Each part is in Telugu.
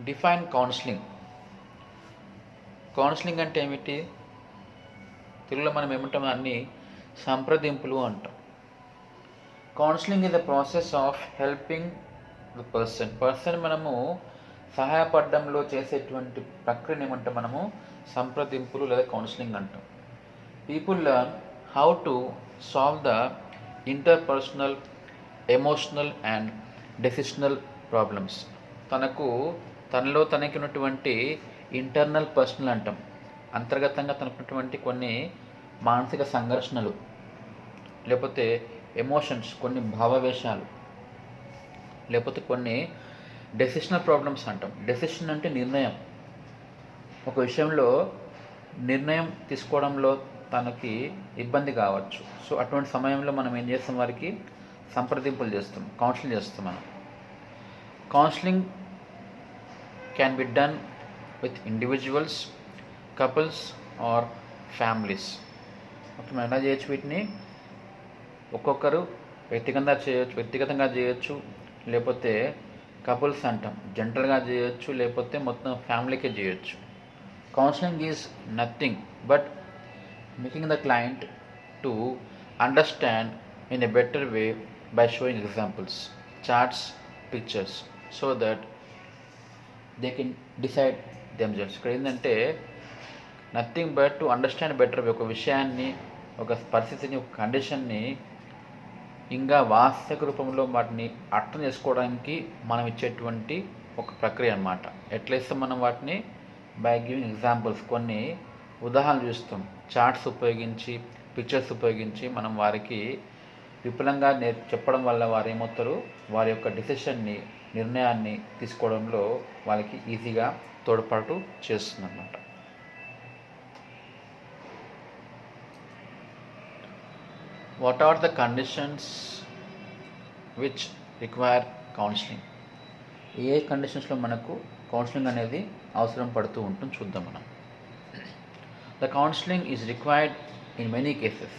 Define counselling. కౌన్సిలింగ్ అంటే ఏమిటి? తెలుగులో మనం ఏమంటాం, అన్ని సంప్రదింపులు అంటాం. Counselling is the process of helping the person మనము సహాయపడడంలో చేసేటువంటి ప్రక్రియను ఏమంటాం మనము సంప్రదింపులు లేదా కౌన్సిలింగ్ అంటాం. People learn how to solve the interpersonal, emotional and decisional problems. తనలో తనకి ఉన్నటువంటి ఇంటర్నల్ పర్సనల్ అంటాం, అంతర్గతంగా తనకున్నటువంటి కొన్ని మానసిక సంఘర్షణలు, లేకపోతే ఎమోషన్స్, కొన్ని భావావేశాలు, లేకపోతే కొన్ని డెసిషనల్ ప్రాబ్లమ్స్ అంటాం. డెసిషన్ అంటే నిర్ణయం. ఒక విషయంలో నిర్ణయం తీసుకోవడంలో తనకి ఇబ్బంది కావచ్చు. సో అటువంటి సమయంలో మనం ఏం చేస్తాం, వారికి సంప్రదింపులు చేస్తాం, కౌన్సిలింగ్ చేస్తాం మనం. Counselling can be done with individuals, couples or families. Okay, మనం ఎలా చేయొచ్చు వీటిని? ఒక్కొక్కరు వ్యక్తిగతంగా చేయొచ్చు, లేకపోతే కపుల్స్ అంటాం, జంటలుగా చేయొచ్చు, లేకపోతే మొత్తం ఫ్యామిలీకే చేయొచ్చు. Counselling is nothing but making the client to understand in a better way by showing examples, charts, pictures so that they can decide themselves. ఇక్కడ ఏంటంటే nothing but to understand better way, ఒక విషయాన్ని, ఒక పరిస్థితిని, ఒక కండిషన్ని ఇంకా వాస్తవిక రూపంలో వాటిని అర్థం చేసుకోవడానికి మనం ఇచ్చేటువంటి ఒక ప్రక్రియ అన్నమాట. ఎట్లా ఇస్తాం మనం వాటిని? బై గివింగ్ ఎగ్జాంపుల్స్, కొన్ని ఉదాహరణలు చూస్తాం, చార్ట్స్ ఉపయోగించి, పిక్చర్స్ ఉపయోగించి మనం వారికి విపులంగా చెప్పడం వల్ల వారు ఏమవుతారు, వారి యొక్క డిసిషన్ని, నిర్ణయాన్ని తీసుకోవడంలో వాళ్ళకి ఈజీగా తోడ్పాటు చేస్తుంది అన్నమాట. What are the conditions which require counselling? ఏ కండిషన్స్లో మనకు కౌన్సిలింగ్ అనేది అవసరం పడుతూ ఉంటుంది చూద్దాం మనం. The counselling is required in many cases.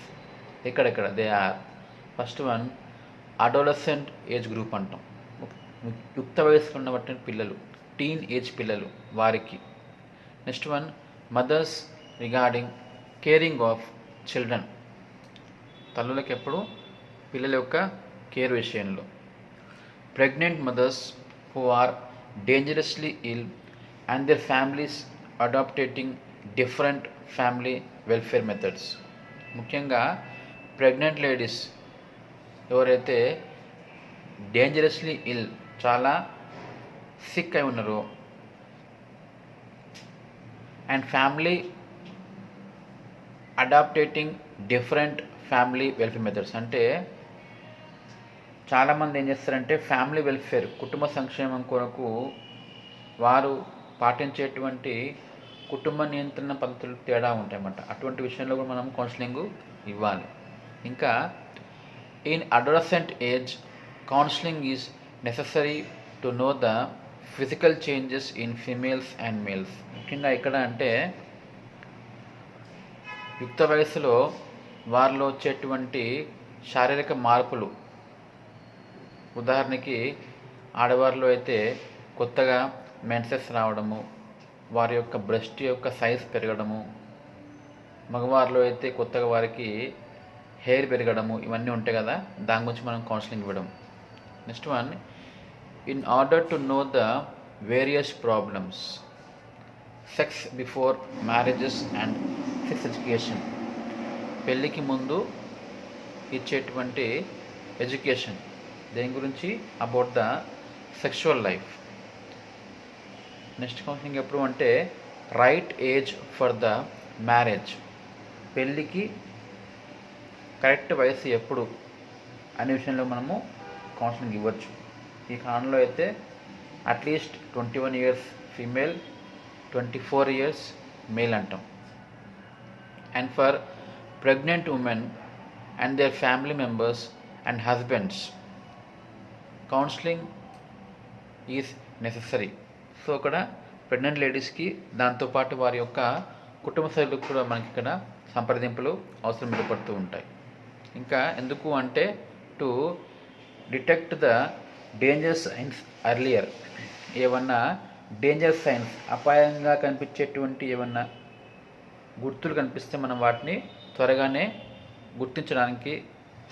ఎక్కడెక్కడ? They are, first one adolescent age group అంటాం, యుక్త వయసులో ఉన్నటువంటి పిల్లలు, టీన్ ఏజ్ పిల్లలు, వారికి. Next one mothers regarding caring of children, తల్లులకు ఎప్పుడు పిల్లల యొక్క కేర్ విషయంలో. Pregnant mothers who are dangerously ill and their families adapting different family welfare methods. ముఖ్యంగా ప్రెగ్నెంట్ లేడీస్ ఎవరైతే డేంజరస్లీ ఇల్, చాలా సిక్ అయి ఉన్నారో, and family adapting different family welfare methods అంటే చాలామంది ఏం చేస్తారంటే ఫ్యామిలీ వెల్ఫేర్, కుటుంబ సంక్షేమం కొరకు వారు పాటించేటువంటి కుటుంబ నియంత్రణ పద్ధతులు తేడా ఉంటాయన్నమాట. అటువంటి విషయంలో కూడా మనం కౌన్సిలింగ్ ఇవ్వాలి. ఇంకా in adolescent age, counseling is necessary to know the physical changes in females and males. ముఖ్యంగా ఇక్కడ అంటే యుక్త వయసులో వారిలో వచ్చేటువంటి శారీరక మార్పులు, ఉదాహరణకి ఆడవారిలో అయితే కొత్తగా మెన్సెస్ రావడము, వారి యొక్క బ్రెస్ట్ యొక్క సైజ్ పెరగడము, మగవారిలో అయితే కొత్తగా వారికి హెయిర్ పెరగడము, ఇవన్నీ ఉంటాయి కదా, దాని గురించి మనం కౌన్సిలింగ్ ఇవ్వడం. Next one in order to know the various problems, sex before marriages and sex education, పెళ్ళికి ముందు ఇచ్చేటువంటి ఎడ్యుకేషన్, దేని గురించి? About the sexual life. Next counselling ఎప్పుడు అంటే right age for the marriage, పెళ్ళికి కరెక్ట్ వయసు ఎప్పుడు అనే విషయంలో మనము కౌన్సిలింగ్ ఇవ్వచ్చు. ఈ కాలంలో అయితే at least 21 years female, 24 years male అంటాం. And for pregnant women and their family members and husbands, counselling is necessary. So అక్కడ ప్రెగ్నెంట్ లేడీస్కి, దాంతోపాటు వారి యొక్క కుటుంబ సభ్యులకు కూడా మనకి ఇక్కడ సంప్రదింపులు అవసరం ఏర్పడుతూ ఉంటాయి. ఇంకా ఎందుకు అంటే to detect the danger science earlier, ఏమన్నా డేంజర్ సైన్స్, అపాయంగా కనిపించేటువంటి ఏమన్నా గుర్తులు కనిపిస్తే మనం వాటిని త్వరగానే గుర్తించడానికి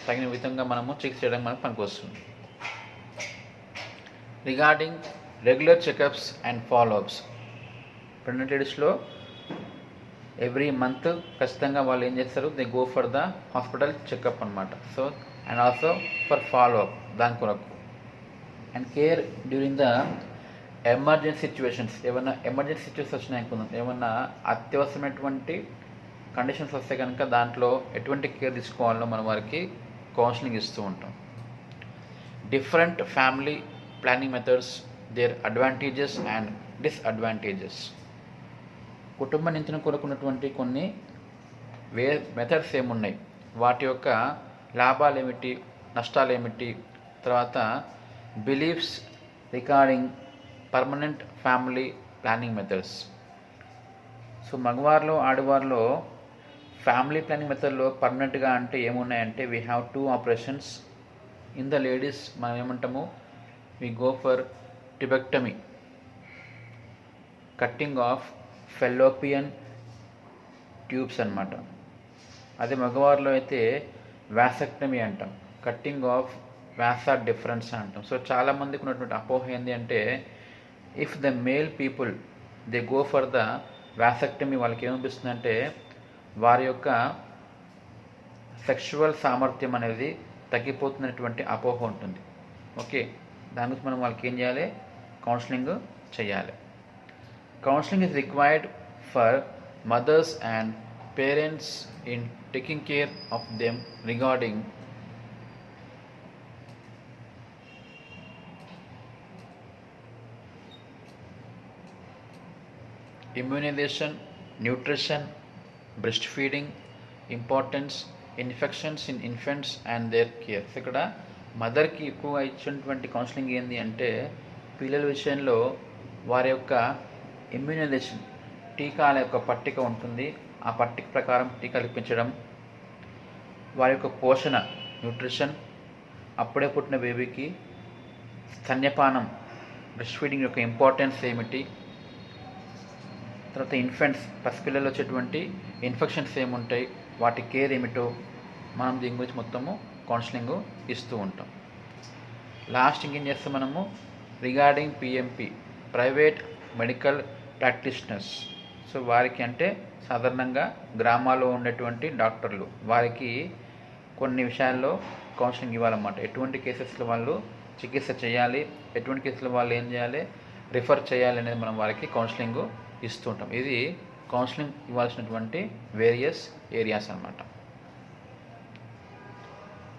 తగిన విధంగా మనము చికిత్స చేయడానికి మనకు పనికొస్తుంది. Regarding regular checkups and follow ups, pregnant every month ఖచ్చితంగా వాళ్ళు ఏం చేస్తారు, they go for the hospital checkup అనమాట. So and also for follow up దాని కొరకు. And care during the emergency situations, ఏమన్నా ఎమర్జెన్సీ సిచ్యువేషన్స్ వచ్చినాయి అనుకుందాం, ఏమన్నా అత్యవసరమైనటువంటి కండిషన్స్ వస్తే కనుక దాంట్లో ఎటువంటి కేర్ తీసుకోవాలో మనం వారికి కౌన్సిలింగ్ ఇస్తూ ఉంటాం. Different family planning methods, their advantages and disadvantages, కుటుంబ నియంత్రణ కొరకున్నటువంటి కొన్ని మెథడ్స్ ఏమున్నాయి, వాటి యొక్క లాభాలు ఏమిటి, నష్టాలు ఏమిటి, తర్వాత beliefs regarding permanent family planning methods. So మగవారిలో ఆడవారిలో ఫ్యామిలీ ప్లానింగ్ మెథడ్లో పర్మనెంట్గా అంటే ఏమున్నాయంటే we have 2 operations. In the ladies మనం ఏమంటాము, we go for tubectomy, cutting of fallopian tubes అన్నమాట. అదే మగవారిలో అయితే వ్యాసెక్టమీ అంటాం, కట్టింగ్ ఆఫ్ వ్యాసా డిఫరెన్స్ అంటాం. సో చాలామందికి ఉన్నటువంటి అపోహ ఏంటి అంటే if the male people they go for the vasectomy, వాళ్ళకి ఏమనిపిస్తుందంటే వారి యొక్క సెక్షువల్ సామర్థ్యం అనేది తగ్గిపోతున్నటువంటి అపోహ ఉంటుంది. ఓకే, దాని గురించి మనం వాళ్ళకి ఏం చేయాలి, కౌన్సిలింగ్ చేయాలి. Counselling is required for mothers and parents in taking care of them regarding immunization, nutrition, breastfeeding, importance, infections in infants and their care. ఇక్కడ మదర్కి ఎక్కువగా ఇచ్చినటువంటి కౌన్సిలింగ్ ఏంటి అంటే పిల్లల విషయంలో వారి యొక్క ఇమ్యూనైజేషన్, టీకాల యొక్క పట్టిక ఉంటుంది, ఆ పట్టిక ప్రకారం టీకాలు ఇప్పించడం, వారి యొక్క పోషణ, న్యూట్రిషన్, అప్పుడే పుట్టిన బేబీకి స్తన్యపానం, బ్రెస్ట్ ఫీడింగ్ యొక్క ఇంపార్టెన్స్ ఏమిటి, తర్వాత ఇన్ఫెంట్స్, పసిపిల్లలు వచ్చేటువంటి ఇన్ఫెక్షన్స్ ఏముంటాయి, వాటి కేర్ ఏమిటో మనం దీని గురించి మొత్తము కౌన్సిలింగ్ ఇస్తూ ఉంటాం. లాస్ట్ ఇంకేం చేస్తాం మనము, regarding PMP, private medical practitioners. So వారికి అంటే సాధారణంగా గ్రామాల్లో ఉండేటువంటి డాక్టర్లు, వారికి కొన్ని విషయాల్లో కౌన్సిలింగ్ ఇవ్వాలన్నమాట. ఎటువంటి కేసెస్లో వాళ్ళు చికిత్స చేయాలి, ఎటువంటి కేసులో వాళ్ళు ఏం చేయాలి, రిఫర్ చేయాలి అనేది మనం వారికి కౌన్సిలింగ్ ఇస్తూ ఉంటాం. ఇది కౌన్సిలింగ్ ఇవ్వాల్సినటువంటి వేరియస్ ఏరియాస్ అన్నమాట.